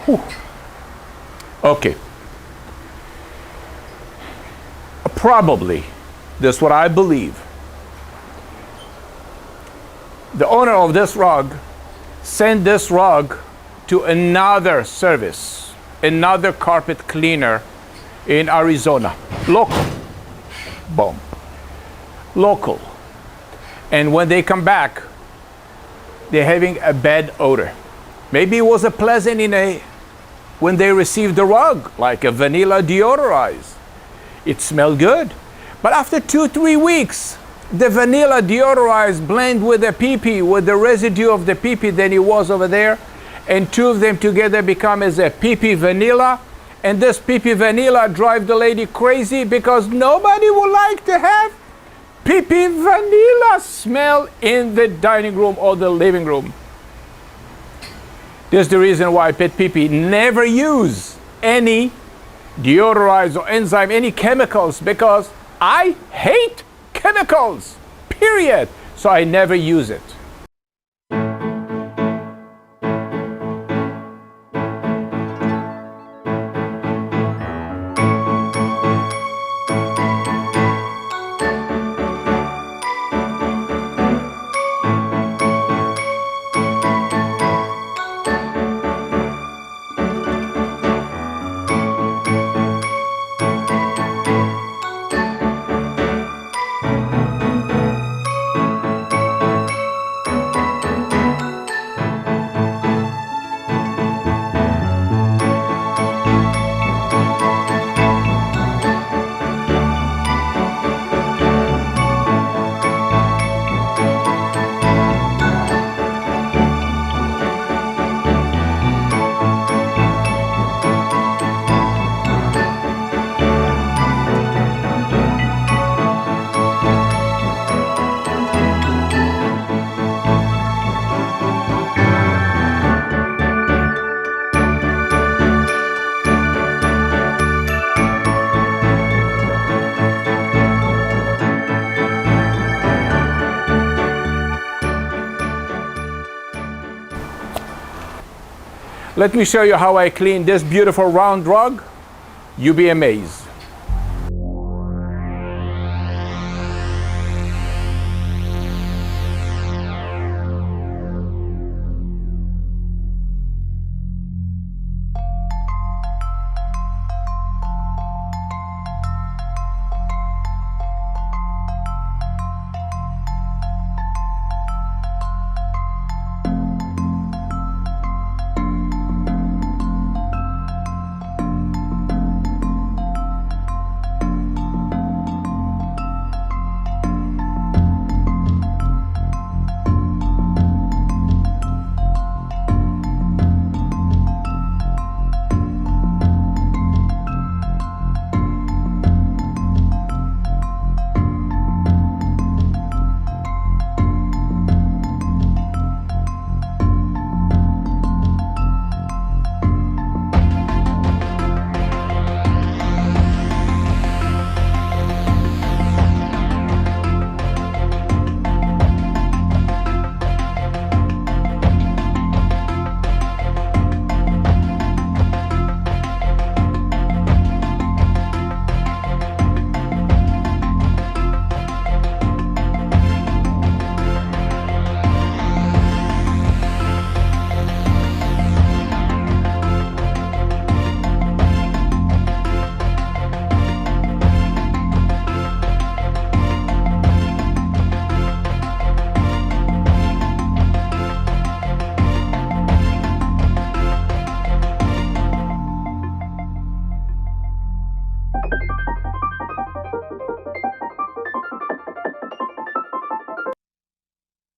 Whew. Okay. Probably, this is what I believe, the owner of this rug sent this rug to another service, another carpet cleaner in Arizona, local, boom, local. And when they come back, they're having a bad odor. Maybe it was a pleasant when they received the rug, like a vanilla deodorize. It smelled good. But after 2-3 weeks, the vanilla deodorize blend with the pee-pee, with the residue of the pee-pee that it was over there, and two of them together become as a pee-pee vanilla. And this pee-pee vanilla drive the lady crazy because nobody would like to have pee-pee vanilla smell in the dining room or the living room. This is the reason why PetPeePee never use any deodorize or enzyme, any chemicals, because I hate chemicals, period. So I never use it. Let me show you how I clean this beautiful round rug. You'll be amazed.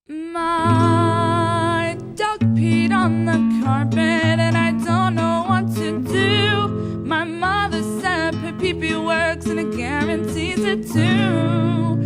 My dog peed on the carpet and I don't know what to do. My mother said PetPeePee works and it guarantees it too.